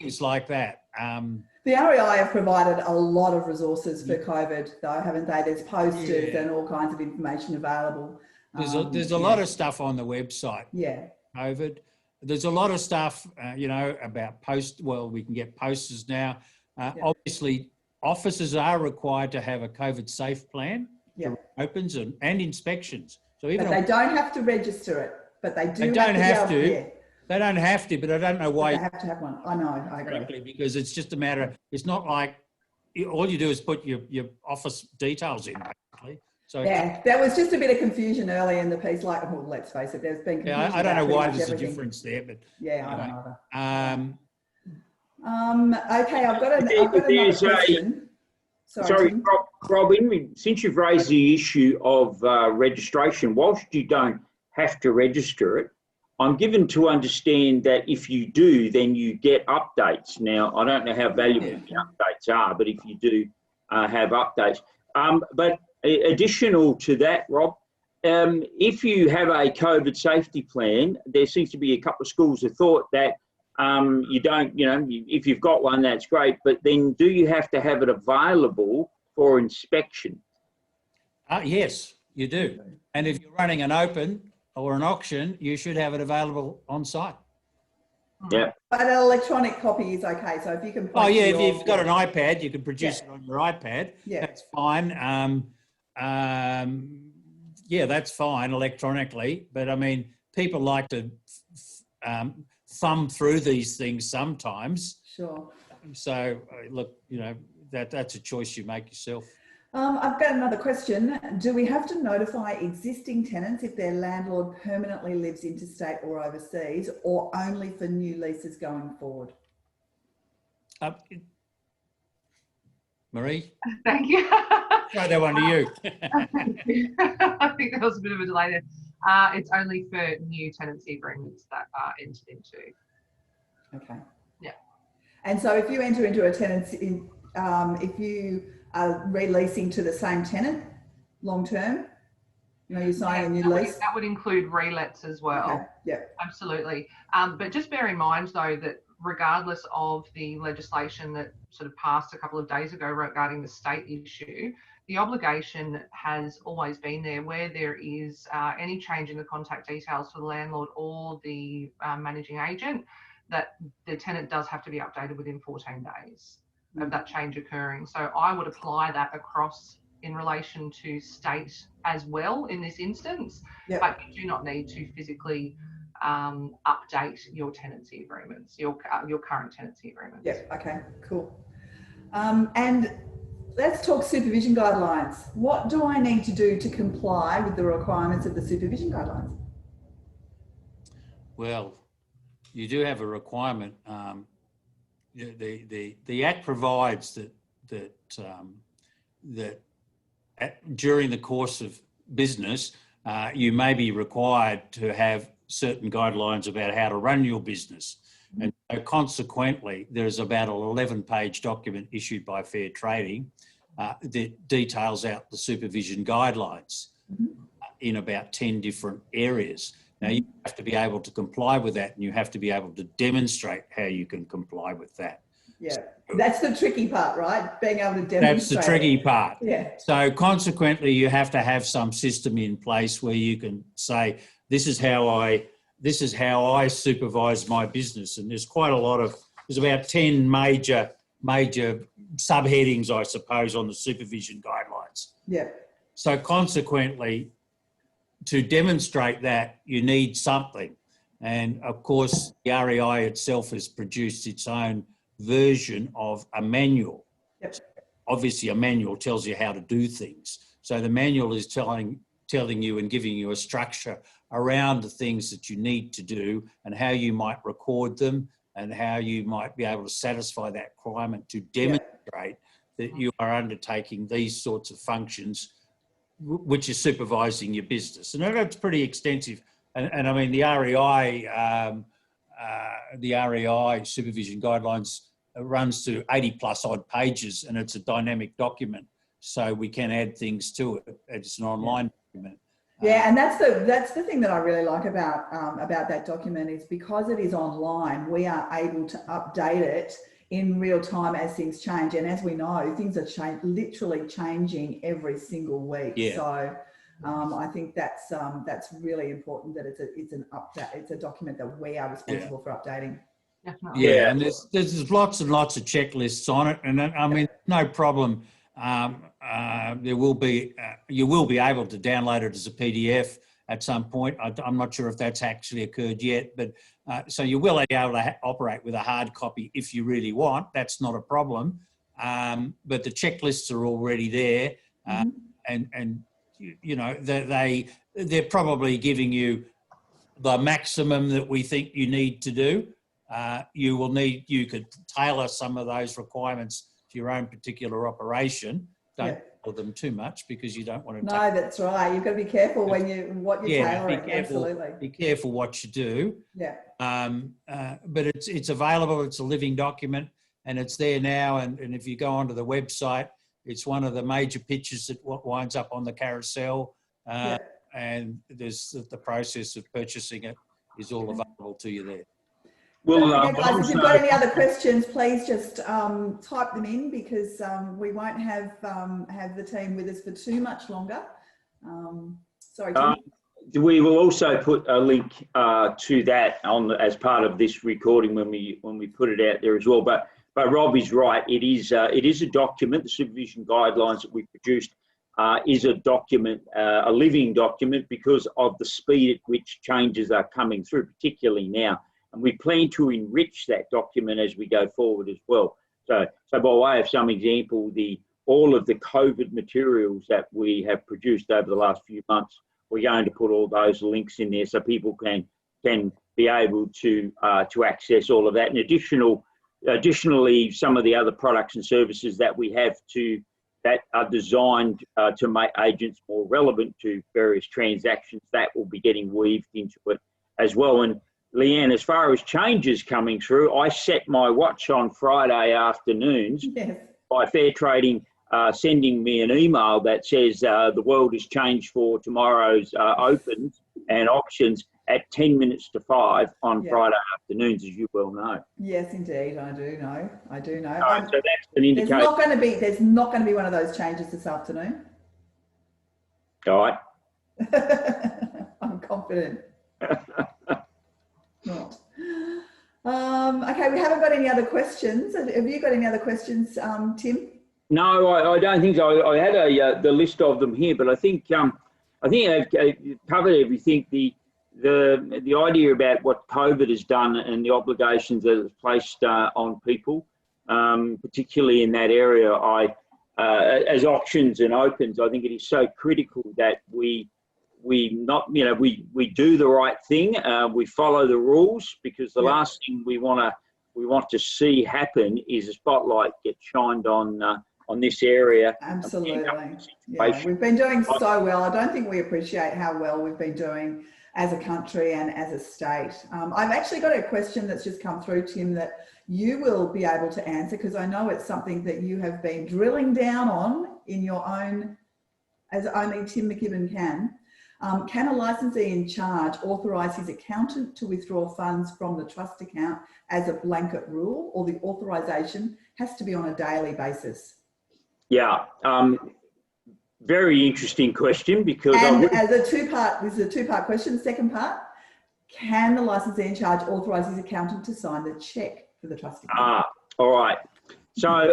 Things like that. The REI have provided a lot of resources for COVID, though, haven't they? There's posters and all kinds of information available. There's a lot of stuff on the website. Yeah. COVID. There's a lot of stuff, about we can get posters now. Obviously, offices are required to have a COVID safe plan for opens and inspections. So even they don't have to register it, but they do. They don't have to, but I don't know why. They have to have one. I know. I agree. Because it's just a matter. It's not like all you do is put your office details in, basically. So there was just a bit of confusion early in the piece. Let's face it, there's been confusion. I don't know why there's a difference there, but I don't either. Okay, I've got another question. Sorry, Robin, since you've raised the issue of registration, whilst you don't have to register it, I'm given to understand that if you do, then you get updates. Now, I don't know how valuable the updates are, but if you do have updates. But additional to that, Rob, if you have a COVID safety plan, there seems to be a couple of schools of thought that you don't, if you've got one, that's great, but then do you have to have it available for inspection? Yes, you do. And if you're running an open or an auction, you should have it available on site. Yeah. But an electronic copy is okay. So if you can. If you've got an iPad, you can produce it on your iPad. Yeah. That's fine. That's fine electronically. But I mean, people like to thumb through these things sometimes. Sure. So look, that's a choice you make yourself. I've got another question. Do we have to notify existing tenants if their landlord permanently lives interstate or overseas, or only for new leases going forward? Marie? Thank you. Throw that one to you. I think there was a bit of a delay there. It's only for new tenancy agreements that are entered into. Okay. Yeah. And so if you enter into a tenancy, if you are releasing to the same tenant long term, you're signing a new lease? That would include relets as well. Okay. Yeah. Absolutely. But just bear in mind, though, that regardless of the legislation that sort of passed a couple of days ago regarding the state issue, the obligation has always been there where there is any change in the contact details for the landlord or the managing agent, that the tenant does have to be updated within 14 days of that change occurring. So I would apply that across in relation to state as well in this instance, but you do not need to physically update your tenancy agreements, your current tenancy agreements. Yeah, okay, cool. And let's talk supervision guidelines. What do I need to do to comply with the requirements of the supervision guidelines? Well, you do have a requirement. The Act provides that during the course of business, you may be required to have certain guidelines about how to run your business. And so consequently, there's about an 11-page document issued by Fair Trading that details out the supervision guidelines in about 10 different areas. Now, you have to be able to comply with that, and you have to be able to demonstrate how you can comply with that. Yeah, that's the tricky part, right? Being able to demonstrate. That's the tricky part. Yeah. So consequently, you have to have some system in place where you can say, this is how I supervise my business. And there's quite a lot of, there's about 10 major subheadings, I suppose, on the supervision guidelines. Yeah. So consequently, to demonstrate that, you need something. And of course, the REI itself has produced its own version of a manual. Yep. Obviously, a manual tells you how to do things. So the manual is telling you and giving you a structure around the things that you need to do and how you might record them and how you might be able to satisfy that requirement to demonstrate that you are undertaking these sorts of functions, which is supervising your business. And that's pretty extensive. And I mean, the REI supervision guidelines runs to 80 plus odd pages, and it's a dynamic document. So we can add things to it. It's an online document. Yeah, and that's the thing that I really like about that document is because it is online, we are able to update it in real time as things change. And as we know, things are literally changing every single week. Yeah. So I think that's really important that it's a document that we are responsible for updating. Definitely. Yeah, and there's lots and lots of checklists on it, and I mean, no problem. You will be able to download it as a PDF at some point. I'm not sure if that's actually occurred yet, but so you will be able to operate with a hard copy if you really want. That's not a problem. But the checklists are already there, and you know they're probably giving you the maximum that we think you need to do. You could tailor some of those requirements to your own particular operation. Don't tailor them too much because you don't want to. No, that's right. You've got to be careful what you're tailoring. Absolutely. Be careful what you do. Yeah. But it's available. It's a living document, and it's there now. And if you go onto the website, it's one of the major pictures that winds up on the carousel. And there's the process of purchasing it is all available to you there. Well, guys, if you've got any other questions, please just type them in because we won't have the team with us for too much longer. Sorry, Tim. We will also put a link to that as part of this recording when we put it out there as well. But Rob is right. It is a document. The supervision guidelines that we produced is a document, a living document, because of the speed at which changes are coming through, particularly now. And we plan to enrich that document as we go forward as well. So by way of some example, all of the COVID materials that we have produced over the last few months, we're going to put all those links in there so people can be able to access all of that. And additionally, some of the other products and services that we have that are designed to make agents more relevant to various transactions, that will be getting weaved into it as well. And Leanne, as far as changes coming through, I set my watch on Friday afternoons by Fair Trading sending me an email that says the world has changed for tomorrow's opens and auctions at 10 minutes to 5 on Friday afternoons, as you well know. Yes, indeed, I do know. So that's an indication. There's not going to be one of those changes this afternoon. All right. I'm confident. Not. Okay, we haven't got any other questions. Have you got any other questions, Tim? No, I don't think so. I had the list of them here, but I think I've covered everything. The idea about what COVID has done and the obligations that it's placed on people, particularly in that area, as auctions and opens, I think it is so critical that we do the right thing. We follow the rules, because the last thing we want to see happen is a spotlight get shined on this area. Absolutely. Yeah, we've been doing so well. I don't think we appreciate how well we've been doing as a country and as a state. I've actually got a question that's just come through, Tim, that you will be able to answer, because I know it's something that you have been drilling down on in your own, as only Tim McKibben can. Can a licensee in charge authorise his accountant to withdraw funds from the trust account as a blanket rule, or the authorisation has to be on a daily basis? Yeah, very interesting question, because and as a two-part, this is a two-part question. Second part, can the licensee in charge authorise his accountant to sign the cheque for the trust account? All right. So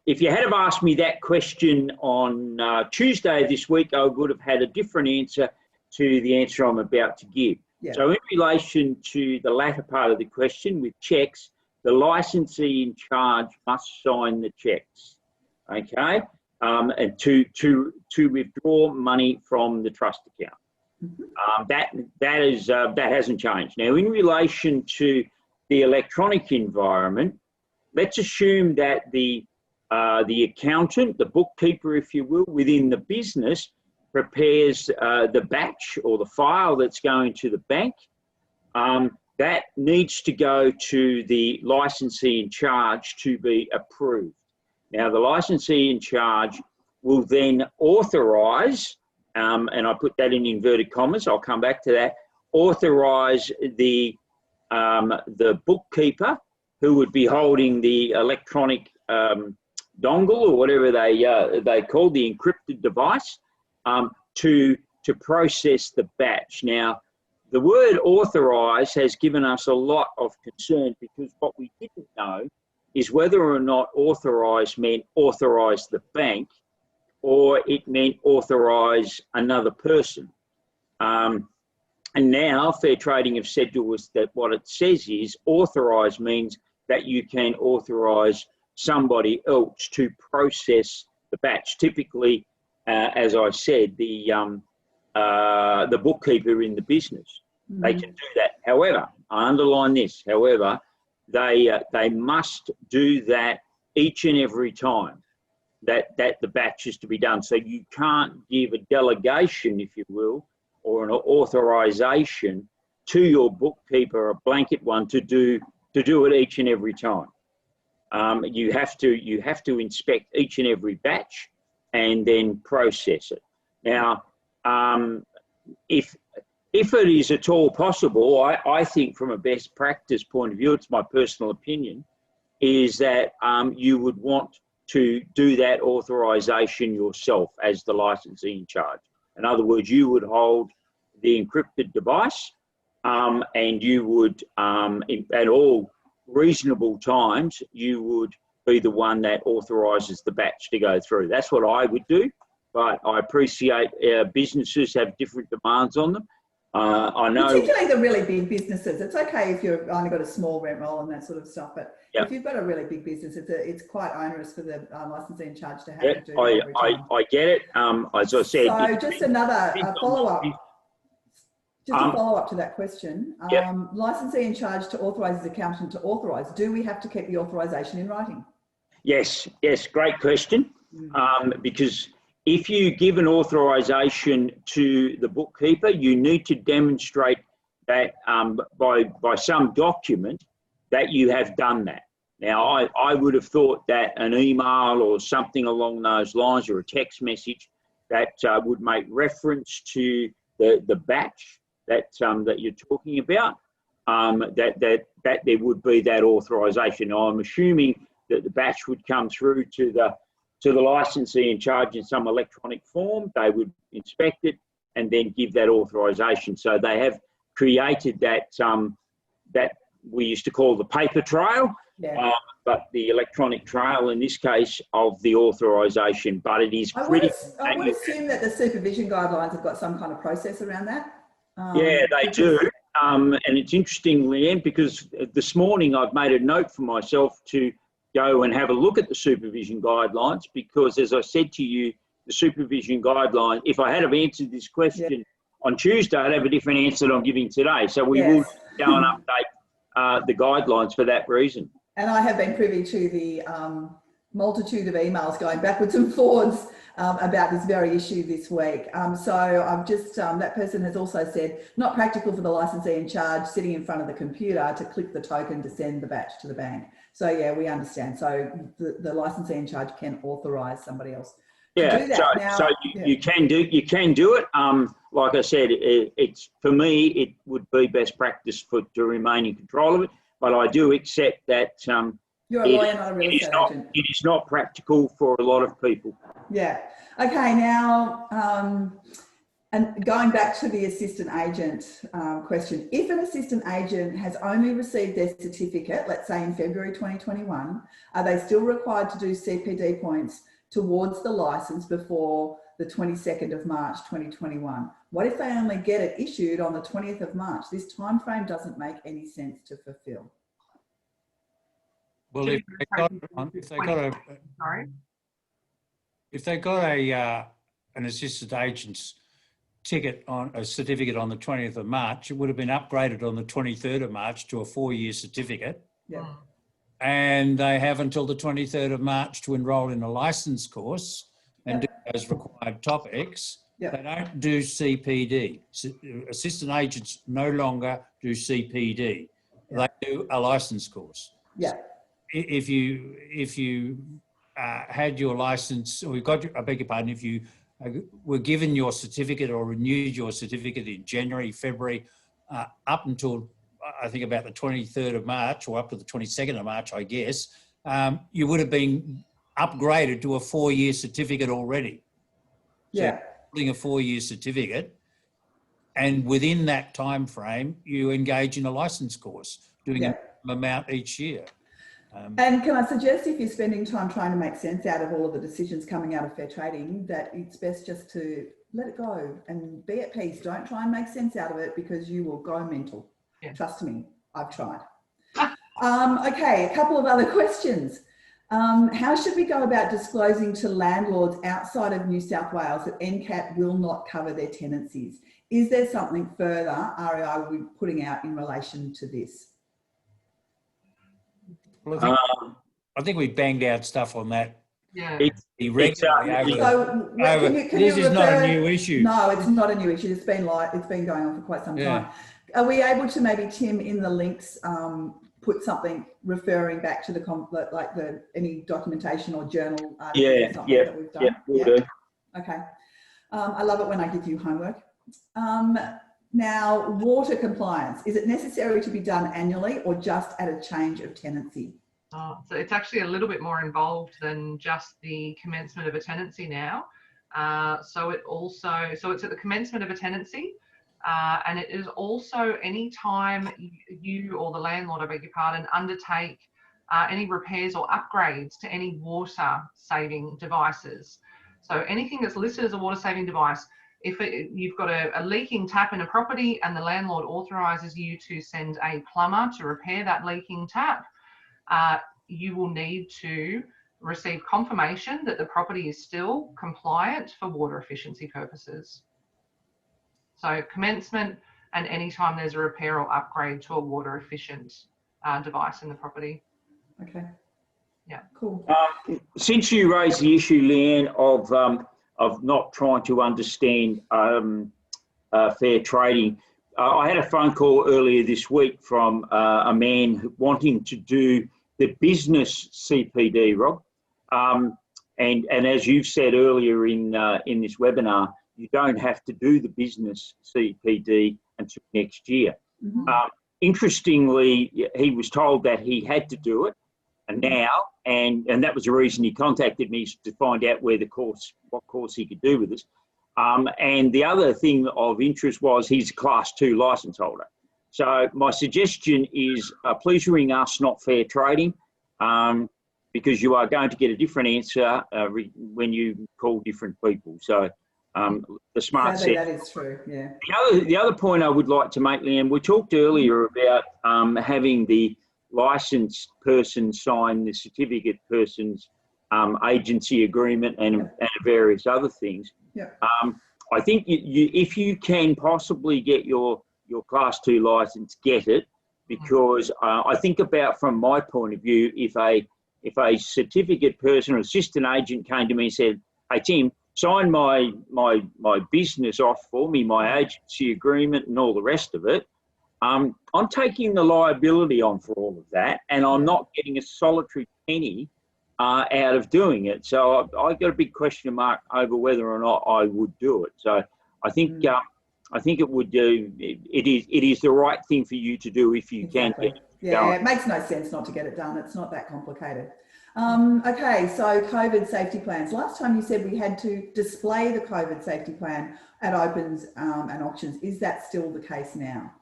if you had have asked me that question on Tuesday this week, I would have had a different answer to the answer I'm about to give. Yeah. So in relation to the latter part of the question with cheques, the licensee in charge must sign the cheques, okay, and to withdraw money from the trust account. Mm-hmm. That hasn't changed. Now, in relation to the electronic environment, let's assume that the accountant, the bookkeeper, if you will, within the business prepares the batch or the file that's going to the bank. That needs to go to the licensee in charge to be approved. Now, the licensee in charge will then authorise, and I put that in inverted commas, I'll come back to that, authorise the bookkeeper, who would be holding the electronic dongle or whatever they call the encrypted device, to process the batch. Now, the word authorise has given us a lot of concern, because what we didn't know is whether or not authorise meant authorise the bank, or it meant authorise another person. And now Fair Trading have said to us that what it says is authorise means that you can authorise somebody else to process the batch. Typically, as I said, the bookkeeper in the business, they can do that. However, I underline this, however, they must do that each and every time that the batch is to be done. So you can't give a delegation, if you will, or an authorisation to your bookkeeper, a blanket one, to do it each and every time. You have to inspect each and every batch and then process it. Now, if it is at all possible, I think from a best practice point of view, it's my personal opinion, is that you would want to do that authorisation yourself as the licensee in charge. In other words, you would hold the encrypted device, and you would, at all reasonable times, you would be the one that authorises the batch to go through. That's what I would do, but I appreciate businesses have different demands on them. I know, particularly the really big businesses. It's okay if you've only got a small rent roll and that sort of stuff, but if you've got a really big business, it's quite onerous for the licensee in charge to have to do that every time. I get it. As I said, so just another follow-up. Just a follow-up to that question. Licensee in charge to authorise his accountant to authorise. Do we have to keep the authorisation in writing? Yes, great question. Because if you give an authorisation to the bookkeeper, you need to demonstrate that by some document that you have done that. Now, I would have thought that an email or something along those lines, or a text message that would make reference to the batch that you're talking about, that there would be that authorisation. Now, I'm assuming that the batch would come through to the licensee in charge in some electronic form. They would inspect it and then give that authorisation. So they have created that that we used to call the paper trail, but the electronic trail in this case of the authorisation. But it is pretty. I would assume that the supervision guidelines have got some kind of process around that. Yeah, they do. And it's interesting, Leanne, because this morning I've made a note for myself to go and have a look at the supervision guidelines, because as I said to you, the supervision guideline, if I had have answered this question on Tuesday, I'd have a different answer than I'm giving today. So we will go and update the guidelines for that reason. And I have been privy to the multitude of emails going backwards and forwards about this very issue this week. So I've just, that person has also said, not practical for the licensee in charge sitting in front of the computer to click the token to send the batch to the bank. So yeah, we understand. So the licensee in charge can authorise somebody else to do that. You can do it. Like I said, it's for me, it would be best practice to remain in control of it. But I do accept that you're a lawyer, not a real estate agent. It is not practical for a lot of people. Yeah. Okay. Now, and going back to the assistant agent question, if an assistant agent has only received their certificate, let's say in February 2021, are they still required to do CPD points towards the license before the 22nd of March 2021? What if they only get it issued on the 20th of March? This time frame doesn't make any sense to fulfill. Well, if they got an assistant agent's ticket on a certificate on the 20th of March, it would have been upgraded on the 23rd of March to a 4-year certificate. Yeah. And they have until the 23rd of March to enrol in a license course and do those required topics. They don't do CPD. Assistant agents no longer do CPD. They do a license course. Yeah. If you had your license, or I beg your pardon, if you were given your certificate or renewed your certificate in January, February, up until I think about the 23rd of March or up to the 22nd of March, I guess, you would have been upgraded to a 4-year certificate already. Yeah. So holding a 4-year certificate, and within that time frame, you engage in a license course, doing an amount each year. And can I suggest, if you're spending time trying to make sense out of all of the decisions coming out of fair trading, that it's best just to let it go and be at peace. Don't try and make sense out of it, because you will go mental. Yeah. Trust me, I've tried. Okay, a couple of other questions. How should we go about disclosing to landlords outside of New South Wales that NCAT will not cover their tenancies? Is there something further REI will be putting out in relation to this? Well, I think we banged out stuff on that. Yeah. This is not a new issue. No, it's not a new issue. It's been going on for quite some time. Are we able to maybe, Tim, in the links, put something referring back to the any documentation or journal article or something that we've done? We'll do. Okay. I love it when I give you homework. Now, water compliance, is it necessary to be done annually or just at a change of tenancy? So it's actually a little bit more involved than just the commencement of a tenancy now. So it's at the commencement of a tenancy, and it is also any time you or the landlord, I beg your pardon, undertake any repairs or upgrades to any water saving devices. So anything that's listed as a water saving device, if you've got a leaking tap in a property and the landlord authorises you to send a plumber to repair that leaking tap, you will need to receive confirmation that the property is still compliant for water efficiency purposes. So commencement and any time there's a repair or upgrade to a water efficient device in the property. Okay. Yeah. Cool. Since you raised the issue, Leanne, of not trying to understand fair trading, I had a phone call earlier this week from a man wanting to do the business CPD, Rob. And as you've said earlier in this webinar, you don't have to do the business CPD until next year. Mm-hmm. Interestingly, he was told that he had to do it now, and that was the reason he contacted me, to find out what course he could do with this. And the other thing of interest was he's a Class 2 licence holder. So my suggestion is please ring us, not fair trading, because you are going to get a different answer when you call different people. So the smart set. That is true, yeah. The other point I would like to make, Liam, we talked earlier about having the licensed person sign the certificate person's agency agreement and various other things. Yeah. I think if you can possibly get your Class 2 licence, get it, because I think about, from my point of view, if a certificate person or assistant agent came to me and said, "Hey Tim, sign my business off for me, my agency agreement and all the rest of it, I'm taking the liability on for all of that, and I'm not getting a solitary penny out of doing it. So I've got a big question mark over whether or not I would do it. So I think it would do. It is the right thing for you to do if you can get it going. It makes no sense not to get it done. It's not that complicated. Okay, so COVID safety plans. Last time you said we had to display the COVID safety plan at opens and auctions. Is that still the case now?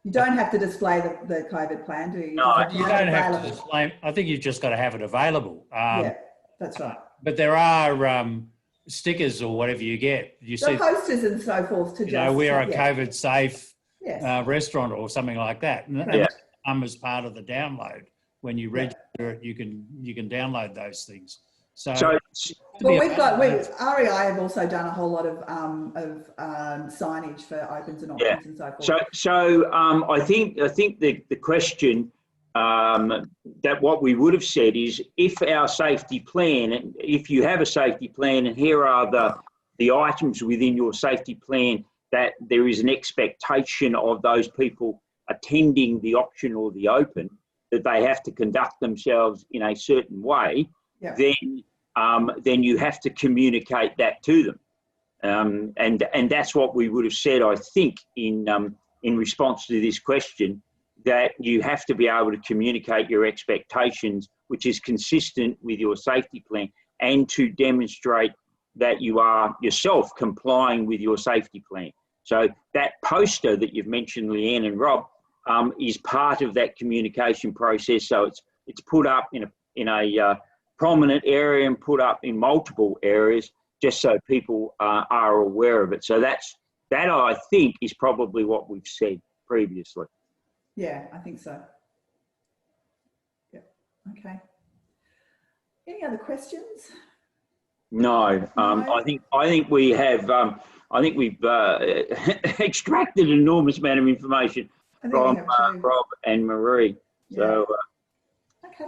You don't have to display the COVID plan, do you? No, you don't have to display. I think you've just got to have it available. Yeah, that's right. But there are stickers or whatever you get. You see posters and so forth to we're a COVID safe restaurant or something like that. And that as part of the download. When you register it, you can download those things. So well, REI have also done a whole lot of signage for opens and auctions and so forth. So I think the question that what we would have said is, if our safety plan, if you have a safety plan, and here are the items within your safety plan that there is an expectation of those people attending the auction or the open, that they have to conduct themselves in a certain way, then you have to communicate that to them. And that's what we would have said, I think, in response to this question, that you have to be able to communicate your expectations, which is consistent with your safety plan, and to demonstrate that you are yourself complying with your safety plan. So that poster that you've mentioned, Leanne and Rob, is part of that communication process. So it's put up in a prominent area and put up in multiple areas, just so people are aware of it. So that I think is probably what we've said previously. Yeah, I think so. Yeah. Okay. Any other questions? No. I think we have. I think we've extracted an enormous amount of information from Rob and Marie. So okay.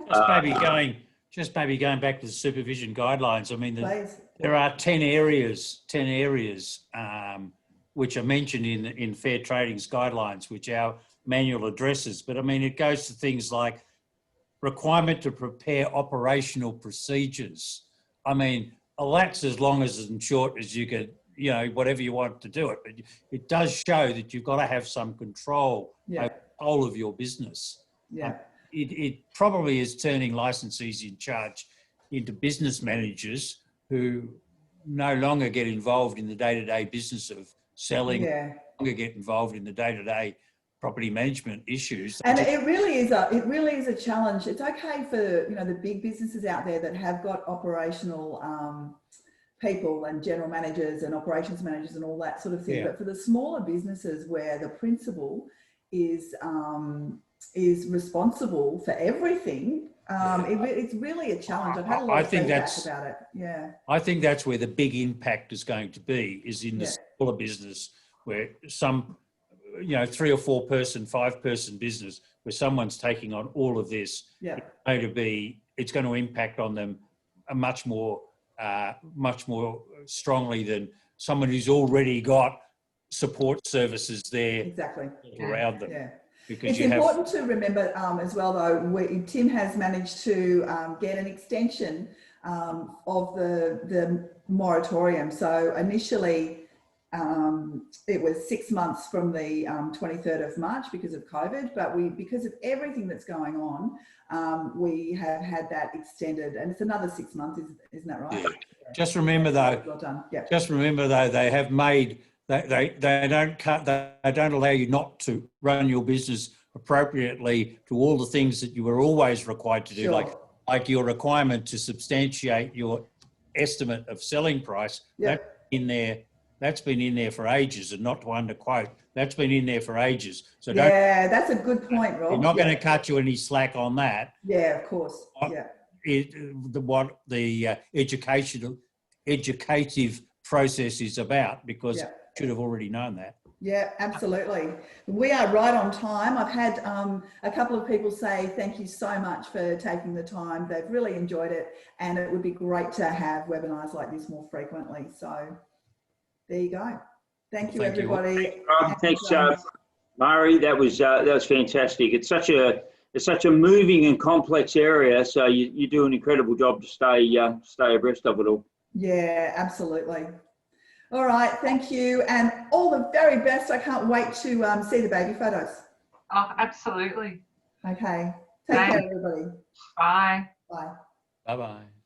maybe going back to the supervision guidelines. I mean, there are 10 areas which are mentioned in Fair Trading's guidelines, which our manual addresses. But I mean, it goes to things like requirement to prepare operational procedures. I mean, that's as long as and short as you could, whatever you want to do it. But it does show that you've got to have some control over the whole of your business. Yeah. It probably is turning licensees in charge into business managers who no longer get involved in the day-to-day business of selling, no longer get involved in the day-to-day property management issues. And it really is a challenge. It's okay for the big businesses out there that have got operational people and general managers and operations managers and all that sort of thing. But for the smaller businesses where the principal is responsible for everything, it's really a challenge. I've had a lot of feedback about it. Yeah. I think that's where the big impact is going to be, is in the smaller business, where some 3 or 4 person, 5 person business where someone's taking on all of this. It's going to impact on them much more strongly than someone who's already got support services there around them. Yeah. It's important to remember as well, though, Tim has managed to get an extension of the moratorium. So initially it was 6 months from the 23rd of March because of COVID, but because of everything that's going on, we have had that extended, and it's another 6 months, isn't that right? Yeah. Just remember though, well done. Yeah. Just remember though, they have made, they don't allow you not to run your business appropriately to all the things that you were always required to do, like your requirement to substantiate your estimate of selling price. That's been in there for ages, and not to underquote, that's been in there for ages. So that's a good point, Rob. We're not going to cut you any slack on that. Yeah, of course. What the educative process is about, because you should have already known that. Yeah, absolutely. We are right on time. I've had a couple of people say thank you so much for taking the time. They've really enjoyed it, and it would be great to have webinars like this more frequently. So there you go. Thank you, everybody. Thanks, Mari. That was fantastic. It's such a moving and complex area, so you do an incredible job to stay abreast of it all. Yeah, absolutely. All right, thank you, and all the very best. I can't wait to see the baby photos. Oh, absolutely. Okay, take care, everybody. Bye. Bye. Bye-bye.